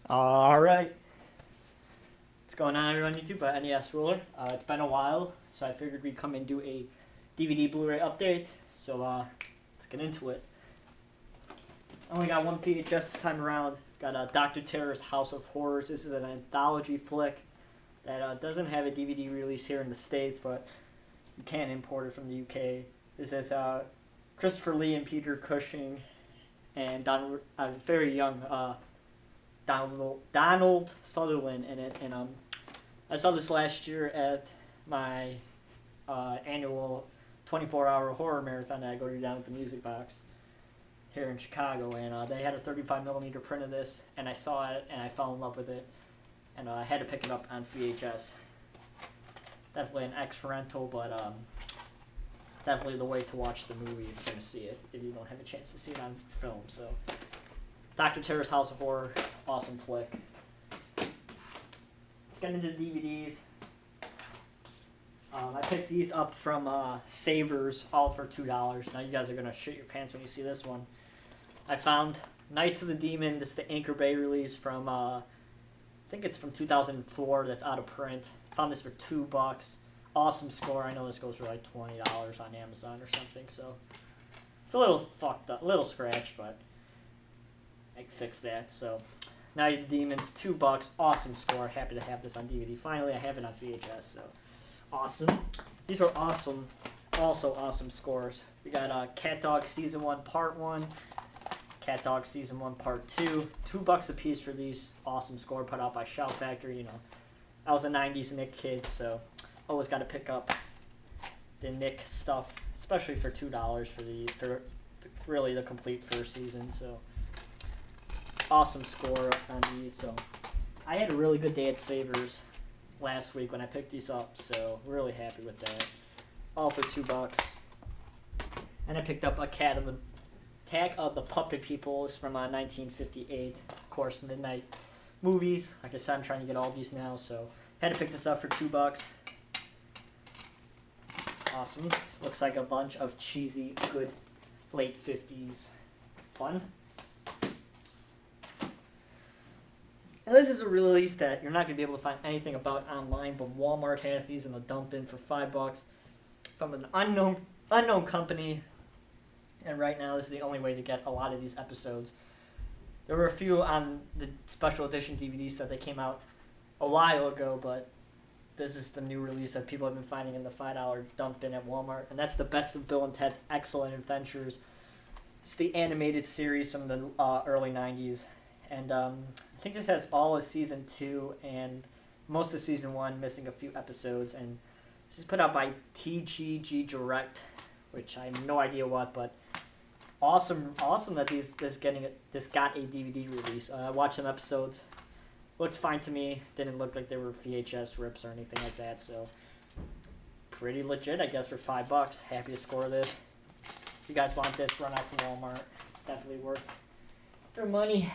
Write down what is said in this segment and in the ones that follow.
All right. What's going on here on YouTube? NES Ruler. It's been a while, so I figured we'd come and do a DVD Blu-ray update. So let's get into it. I only got one VHS this time around. Got Dr. Terror's House of Horrors. This is an anthology flick that doesn't have a DVD release here in the States, but you can import it from the UK. This is Christopher Lee and Peter Cushing and very young Donald Sutherland in it, and I saw this last year at my annual 24-hour horror marathon that I go to down at the Music Box here in Chicago, and they had a 35mm print of this, and I saw it and I fell in love with it, and I had to pick it up on VHS. Definitely an X rental, but definitely the way to watch the movie is to see it if you don't have a chance to see it on film. So Dr. Terror's House of Horror, awesome flick. Let's get into the DVDs. I picked these up from Savers, all for $2. Now you guys are going to shit your pants when you see this one. I found Knights of the Demon. This is the Anchor Bay release from, I think it's from 2004. That's out of print. Found this for $2. Awesome score. I know this goes for like $20 on Amazon or something. So it's a little fucked up, a little scratched, but I can fix that. So Night of the Demons, $2. Awesome score. Happy to have this on DVD. Finally, I have it on VHS. So awesome. These were awesome. Also awesome scores. We got Cat Dog Season 1 Part 1. Cat Dog Season 1 Part 2. $2 a piece for these. Awesome score put out by Shout Factory. You know, I was a 90s Nick kid, so always got to pick up the Nick stuff, especially for $2 for really the complete first season. So awesome score on these. So I had a really good day at Savers last week when I picked these up, so really happy with that. All for $2. And I picked up Attack of the Puppet People. It's from 1958. Of course, midnight movies. Like I said, I'm trying to get all these now, so had to pick this up for $2. Awesome. Looks like a bunch of cheesy, good late 50s fun. And this is a release that you're not going to be able to find anything about online, but Walmart has these in the dump bin for $5 from an unknown company. And right now, this is the only way to get a lot of these episodes. There were a few on the special edition DVDs that they came out a while ago, but this is the new release that people have been finding in the $5 dump bin at Walmart. And that's the Best of Bill and Ted's Excellent Adventures. It's the animated series from the early 90s. And I think this has all of Season 2 and most of Season 1, missing a few episodes. And this is put out by TGG Direct, which I have no idea what, but awesome that this got a DVD release. I watched some episodes. Looked fine to me. Didn't look like they were VHS rips or anything like that. So pretty legit, I guess, for $5. Happy to score this. If you guys want this, run out to Walmart. It's definitely worth your money.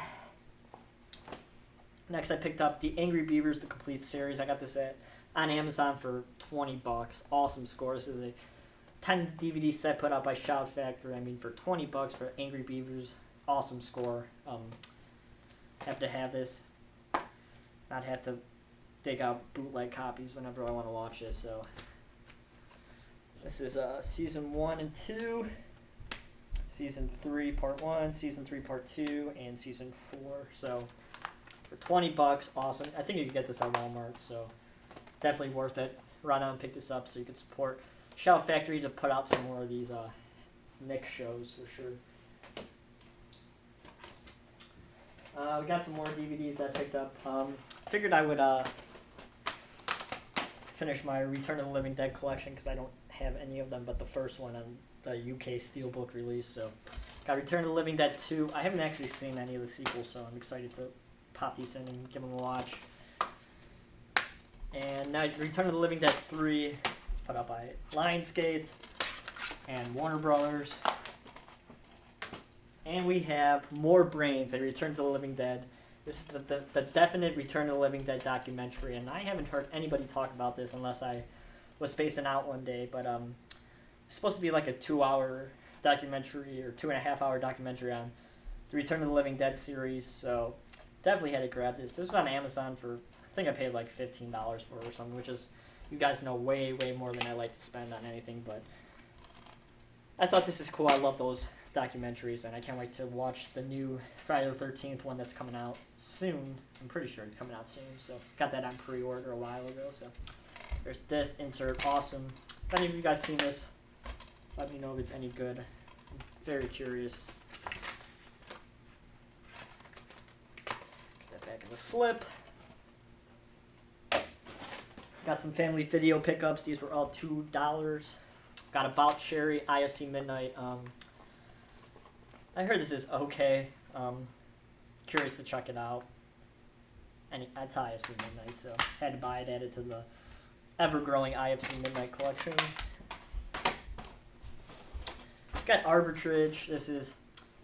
Next, I picked up the Angry Beavers, the complete series. I got this on Amazon for $20. Awesome score. This is a 10 DVD set put out by Shout Factory. I mean, for $20 for Angry Beavers. Awesome score. Have to have this. Not have to dig out bootleg copies whenever I want to watch this. So this is Season 1 and 2. Season 3 Part 1. Season 3 Part 2. And Season 4. So for $20, awesome. I think you can get this at Walmart, so definitely worth it. Run out and pick this up so you can support Shout Factory to put out some more of these Nick shows for sure. We got some more DVDs that I picked up. Figured I would finish my Return of the Living Dead collection because I don't have any of them but the first one on the UK Steelbook release. So got Return of the Living Dead 2. I haven't actually seen any of the sequels, so I'm excited to pop these in and give them a watch. And now Return of the Living Dead 3 is put out by Lionsgate and Warner Brothers. And we have More Brains, a Return to the Living Dead. This is the definite Return to the Living Dead documentary, and I haven't heard anybody talk about this unless I was spacing out one day, but it's supposed to be like a 2-hour documentary or 2.5-hour documentary on the Return to the Living Dead series, so definitely had to grab this. This was on Amazon for, I think I paid like $15 for it or something, which is, you guys know, way more than I like to spend on anything. But I thought this is cool. I love those documentaries, and I can't wait to watch the new Friday the 13th one that's coming out soon. I'm pretty sure it's coming out soon, so got that on pre-order a while ago. So there's this insert. Awesome. If any of you guys seen this, let me know if it's any good. I'm very curious. Get that back in the slip. Got some family video pickups. These were all $2. Got About Cherry, IFC Midnight. I heard this is okay. Curious to check it out. And it's IFC Midnight, so had to buy it, added to the ever-growing IFC Midnight collection. Got Arbitrage. This is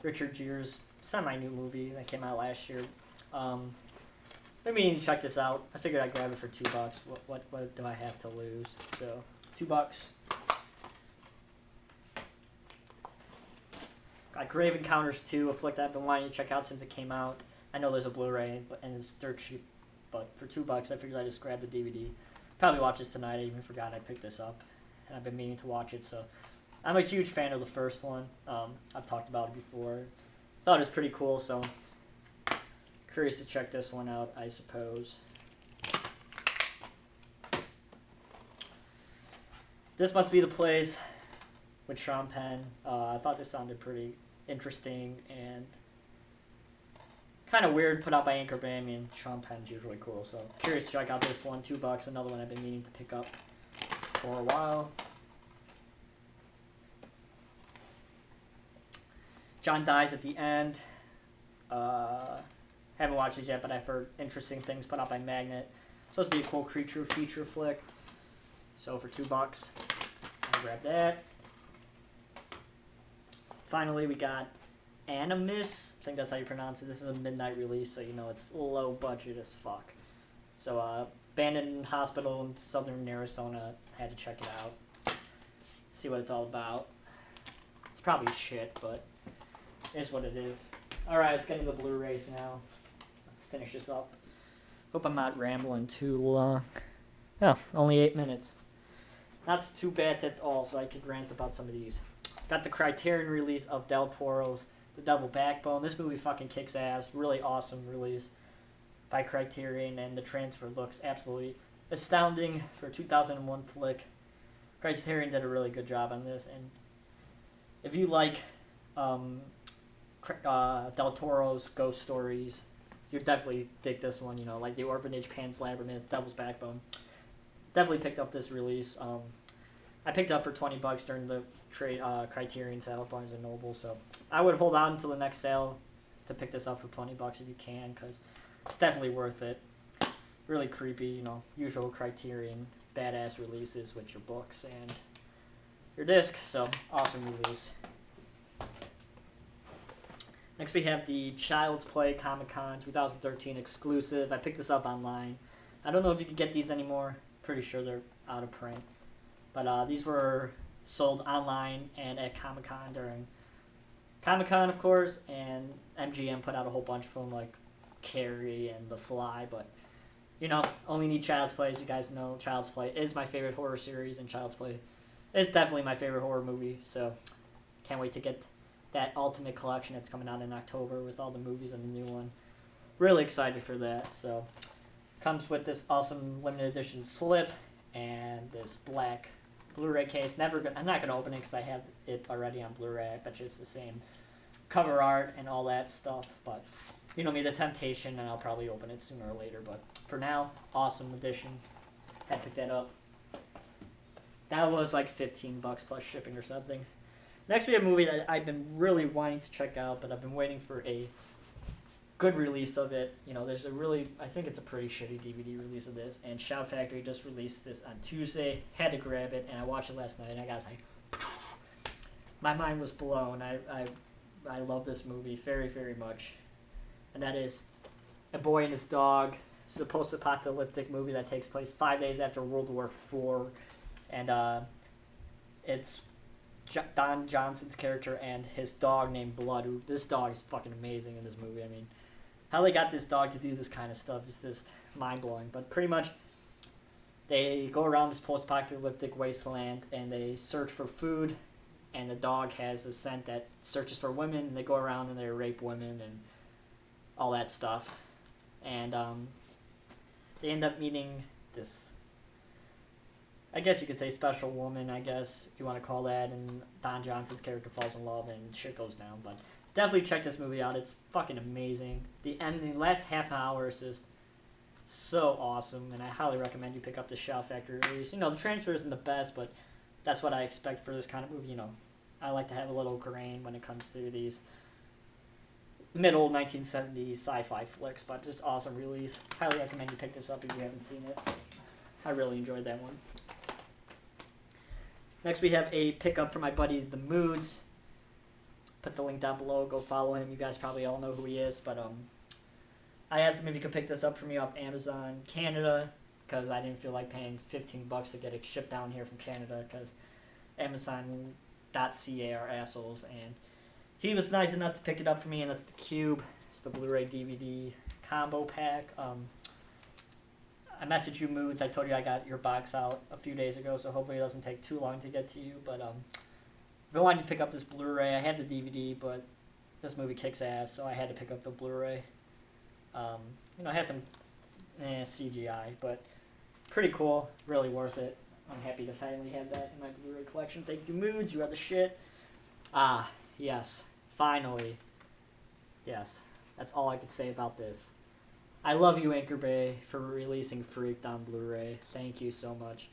Richard Gere's semi-new movie that came out last year. I've been meaning to check this out. I figured I'd grab it for $2. What do I have to lose? So, $2. Got Grave Encounters 2, a flick that I've been wanting to check out since it came out. I know there's a Blu-ray, and it's dirt cheap, but for $2, I figured I'd just grab the DVD. Probably watch this tonight. I even forgot I picked this up, and I've been meaning to watch it. So, I'm a huge fan of the first one. I've talked about it before. Thought it was pretty cool, so curious to check this one out, I suppose. This Must Be the Place with Sean Penn. I thought this sounded pretty interesting and kind of weird, put out by Anchor Bay. I mean, Sean Penn's usually cool, so curious to check out this one. $2, another one I've been meaning to pick up for a while. John Dies at the End. Haven't watched it yet, but I've heard interesting things put out by Magnet. Supposed to be a cool creature feature flick. So for $2, I'll grab that. Finally, we got Animus. I think that's how you pronounce it. This is a midnight release, so you know it's low budget as fuck. So, abandoned hospital in southern Arizona. Had to check it out. See what it's all about. It's probably shit, but it is what it is. Alright, let's get into the Blu-rays now. Let's finish this up. Hope I'm not rambling too long. Oh, only 8 minutes. Not too bad at all, so I could rant about some of these. Got the Criterion release of Del Toro's The Devil Backbone. This movie fucking kicks ass. Really awesome release by Criterion, and the transfer looks absolutely astounding for a 2001 flick. Criterion did a really good job on this, and if you like Del Toro's ghost stories, you definitely dig this one. You know, like The Orphanage, Pan's Labyrinth, Devil's Backbone. Definitely picked up this release. I picked it up for $20 during the Criterion sale at Barnes & Noble, so I would hold on until the next sale to pick this up for $20 if you can, because it's definitely worth it. Really creepy, you know, usual Criterion badass releases with your books and your disc, so awesome release. Next we have the Child's Play Comic-Con 2013 exclusive. I picked this up online. I don't know if you can get these anymore. Pretty sure they're out of print. But these were sold online and at Comic-Con during Comic-Con, of course, and MGM put out a whole bunch from like Carrie and The Fly, but you know, only need Child's Play. As you guys know, Child's Play is my favorite horror series, and Child's Play is definitely my favorite horror movie, so can't wait to get that Ultimate Collection that's coming out in October with all the movies and the new one. Really excited for that. So comes with this awesome limited edition slip and this black Blu-ray case. I'm not gonna open it because I have it already on Blu-ray. I bet you it's the same cover art and all that stuff. But you know me, the temptation, and I'll probably open it sooner or later. But for now, awesome edition. Had to pick that up. That was like $15 plus shipping or something. Next, we have a movie that I've been really wanting to check out, but I've been waiting for a good release of it. You know, there's I think it's a pretty shitty DVD release of this, and Shout Factory just released this on Tuesday. Had to grab it, and I watched it last night, and I was like, my mind was blown. I love this movie very, very much, and that is A Boy and His Dog. It's a post-apocalyptic movie that takes place 5 days after World War IV, and it's Don Johnson's character and his dog named Blood. This dog is fucking amazing in this movie. I mean, how they got this dog to do this kind of stuff is just mind-blowing. But pretty much, they go around this post-apocalyptic wasteland and they search for food, and the dog has a scent that searches for women, and they go around and they rape women and all that stuff. And they end up meeting this, I guess you could say, special woman, I guess, if you want to call that, and Don Johnson's character falls in love and shit goes down. But definitely check this movie out. It's fucking amazing. The last half hour is just so awesome, and I highly recommend you pick up the Shout Factory release. You know, the transfer isn't the best, but that's what I expect for this kind of movie. You know, I like to have a little grain when it comes to these middle 1970s sci-fi flicks, but just awesome release. Highly recommend you pick this up if you haven't seen it. I really enjoyed that one. Next we have a pickup from my buddy The Moods. Put the link down below. Go follow him. You guys probably all know who he is, but I asked him if he could pick this up for me off Amazon Canada, because I didn't feel like paying $15 to get it shipped down here from Canada, because Amazon.ca are assholes. And he was nice enough to pick it up for me, and that's the Cube. It's the Blu-ray DVD combo pack. I messaged you, Moods. I told you I got your box out a few days ago, so hopefully it doesn't take too long to get to you. But if I wanted to pick up this Blu-ray, I had the DVD, but this movie kicks ass, so I had to pick up the Blu-ray. You know, it has some CGI, but pretty cool. Really worth it. I'm happy to finally have that in my Blu-ray collection. Thank you, Moods. You are the shit. Yes. Finally. Yes. That's all I could say about this. I love you, Anchor Bay, for releasing Freaked on Blu-ray. Thank you so much.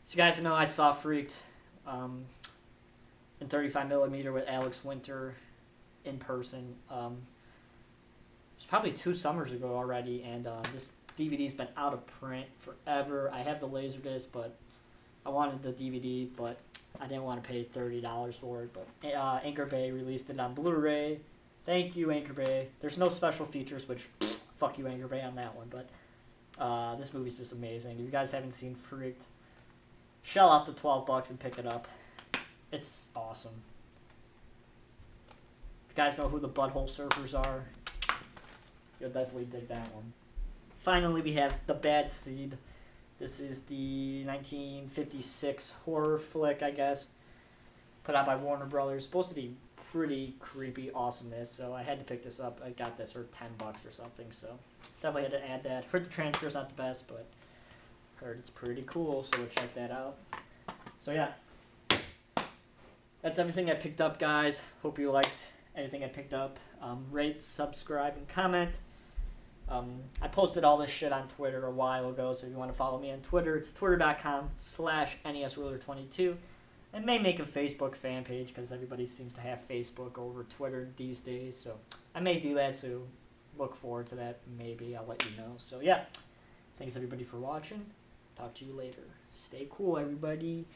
So you guys know I saw Freaked in 35mm with Alex Winter in person. It was probably 2 summers ago already, and this DVD's been out of print forever. I have the Laserdisc, but I wanted the DVD, but I didn't want to pay $30 for it. But Anchor Bay released it on Blu-ray. Thank you, Anchor Bay. There's no special features, which fuck you, Anchor Bay, on that one. But this movie's just amazing. If you guys haven't seen Freaked, shell out the $12 and pick it up. It's awesome. If you guys know who the Butthole Surfers are, you'll definitely dig that one. Finally, we have The Bad Seed. This is the 1956 horror flick, I guess, put out by Warner Brothers. Supposed to be pretty creepy awesomeness, so I had to pick this up. I got this for $10 or something, so definitely had to add that. Heard the transfer's not the best, but heard it's pretty cool, so we'll check that out. So yeah, that's everything I picked up, guys. Hope you liked anything I picked up. Rate, subscribe, and comment. I posted all this shit on Twitter a while ago, so if you want to follow me on Twitter, it's twitter.com/NESRuler22. I may make a Facebook fan page, because everybody seems to have Facebook over Twitter these days, so I may do that, so look forward to that. Maybe I'll let you know. So yeah, thanks everybody for watching. Talk to you later. Stay cool, everybody.